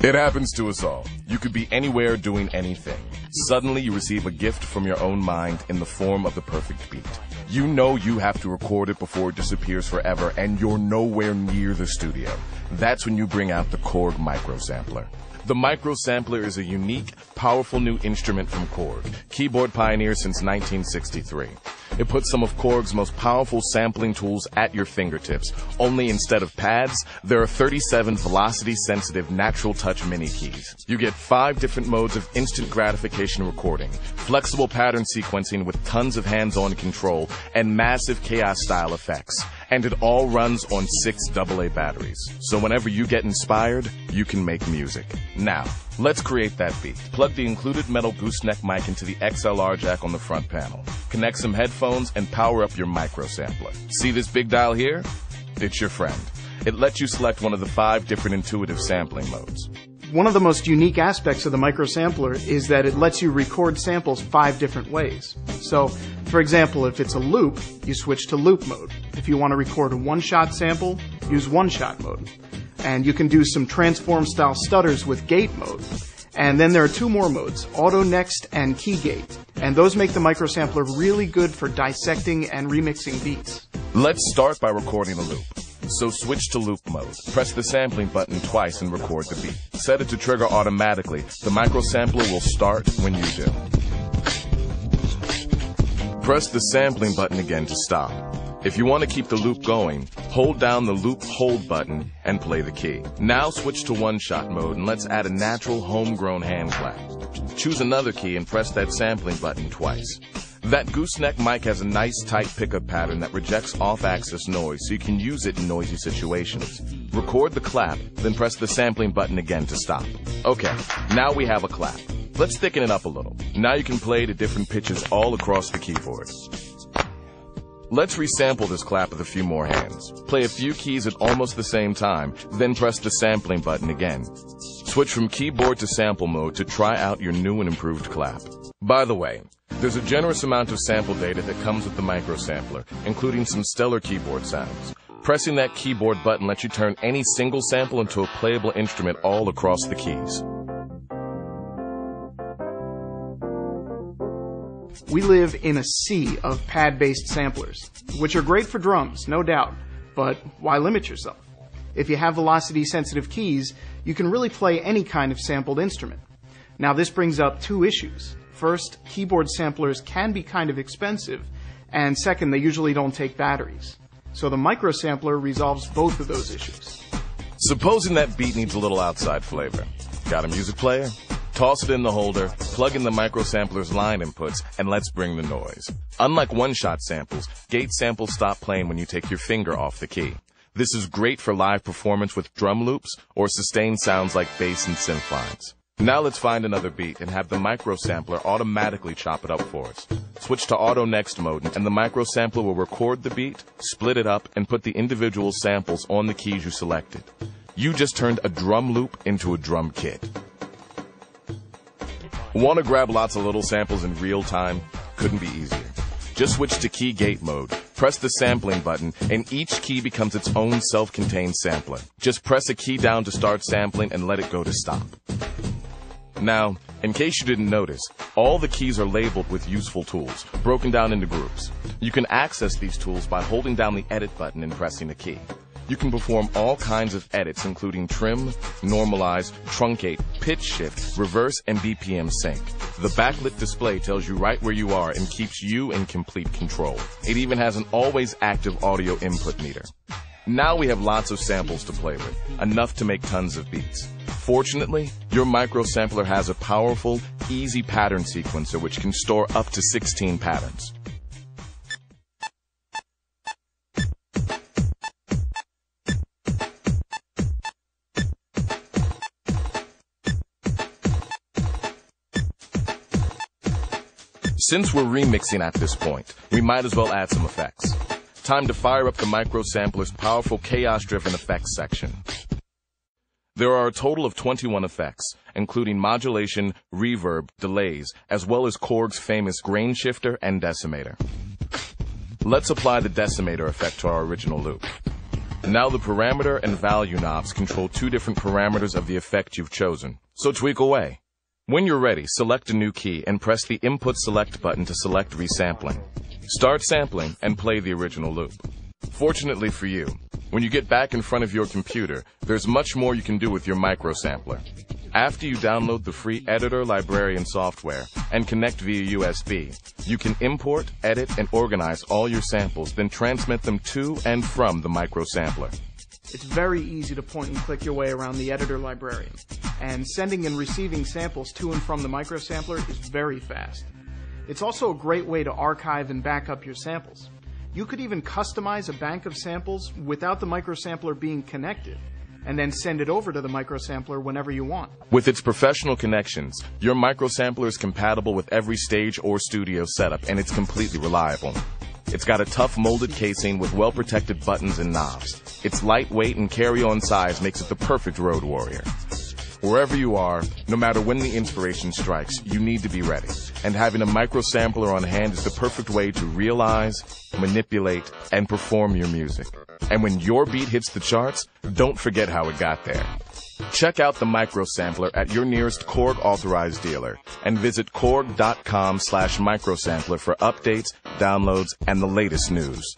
It happens to us all. You could be anywhere doing anything. Suddenly you receive a gift from your own mind in the form of the perfect beat. You know you have to record it before it disappears forever, and you're nowhere near the studio. That's when you bring out the Korg Micro Sampler. The Micro Sampler is a unique, powerful new instrument from Korg, keyboard pioneer since 1963. It puts some of Korg's most powerful sampling tools at your fingertips, only instead of pads, there are 37 velocity-sensitive natural touch mini keys. You get 5 different modes of instant gratification recording, flexible pattern sequencing with tons of hands-on control, and massive chaos-style effects. And it all runs on 6 AA batteries. So whenever you get inspired, you can make music. Now, let's create that beat. Plug the included metal gooseneck mic into the XLR jack on the front panel. Connect some headphones and power up your micro sampler. See this big dial here? It's your friend. It lets you select one of the 5 different intuitive sampling modes. One of the most unique aspects of the micro sampler is that it lets you record samples 5 different ways. So, for example, if it's a loop, you switch to loop mode. If you want to record a one-shot sample, use one-shot mode. And you can do some transform-style stutters with gate mode. And then there are 2 more modes, auto next and key gate. And those make the micro sampler really good for dissecting and remixing beats. Let's start by recording a loop. So switch to loop mode. Press the sampling button twice and record the beat. Set it to trigger automatically. The micro sampler will start when you do. Press the sampling button again to stop. If you want to keep the loop going, hold down the loop hold button and play the key. Now switch to one-shot mode and let's add a natural homegrown hand clap. Choose another key and press that sampling button twice. That gooseneck mic has a nice tight pickup pattern that rejects off-axis noise, so you can use it in noisy situations. Record the clap, then press the sampling button again to stop. Okay, now we have a clap. Let's thicken it up a little. Now you can play to different pitches all across the keyboard. Let's resample this clap with a few more hands. Play a few keys at almost the same time, then press the sampling button again. Switch from keyboard to sample mode to try out your new and improved clap. By the way, there's a generous amount of sample data that comes with the micro sampler, including some stellar keyboard sounds. Pressing that keyboard button lets you turn any single sample into a playable instrument all across the keys. We live in a sea of pad-based samplers, which are great for drums, no doubt, but why limit yourself? If you have velocity-sensitive keys, you can really play any kind of sampled instrument. Now this brings up 2 issues. First, keyboard samplers can be kind of expensive, and second, they usually don't take batteries. So the micro sampler resolves both of those issues. Supposing that beat needs a little outside flavor. Got a music player? Toss it in the holder, plug in the micro sampler's line inputs, and let's bring the noise. Unlike one-shot samples, gate samples stop playing when you take your finger off the key. This is great for live performance with drum loops or sustained sounds like bass and synth lines. Now let's find another beat and have the micro sampler automatically chop it up for us. Switch to auto next mode and the micro sampler will record the beat, split it up, and put the individual samples on the keys you selected. You just turned a drum loop into a drum kit. Want to grab lots of little samples in real time? Couldn't be easier. Just switch to key gate mode, press the sampling button, and each key becomes its own self-contained sampler. Just press a key down to start sampling and let it go to stop. Now, in case you didn't notice, all the keys are labeled with useful tools, broken down into groups. You can access these tools by holding down the edit button and pressing a key. You can perform all kinds of edits, including trim, normalize, truncate, pitch shift, reverse, and BPM sync. The backlit display tells you right where you are and keeps you in complete control. It even has an always active audio input meter. Now we have lots of samples to play with, enough to make tons of beats. Fortunately, your micro sampler has a powerful, easy pattern sequencer which can store up to 16 patterns. Since we're remixing at this point, we might as well add some effects. Time to fire up the micro sampler's powerful chaos-driven effects section. There are a total of 21 effects, including modulation, reverb, delays, as well as Korg's famous grain shifter and decimator. Let's apply the decimator effect to our original loop. Now the parameter and value knobs control two different parameters of the effect you've chosen, so tweak away. When you're ready, select a new key and press the Input Select button to select resampling. Start sampling and play the original loop. Fortunately for you, when you get back in front of your computer, there's much more you can do with your microsampler. After you download the free editor, librarian software and connect via USB, you can import, edit, and organize all your samples, then transmit them to and from the microsampler. It's very easy to point and click your way around the editor librarian, and sending and receiving samples to and from the microsampler is very fast. It's also a great way to archive and back up your samples. You could even customize a bank of samples without the microsampler being connected, and then send it over to the microsampler whenever you want. With its professional connections, your microsampler is compatible with every stage or studio setup, and it's completely reliable. It's got a tough molded casing with well-protected buttons and knobs. Its lightweight and carry-on size makes it the perfect road warrior. Wherever you are, no matter when the inspiration strikes, you need to be ready. And having a microsampler on hand is the perfect way to realize, manipulate, and perform your music. And when your beat hits the charts, don't forget how it got there. Check out the microsampler at your nearest Korg authorized dealer and visit korg.com/microsampler for updates, downloads, and the latest news.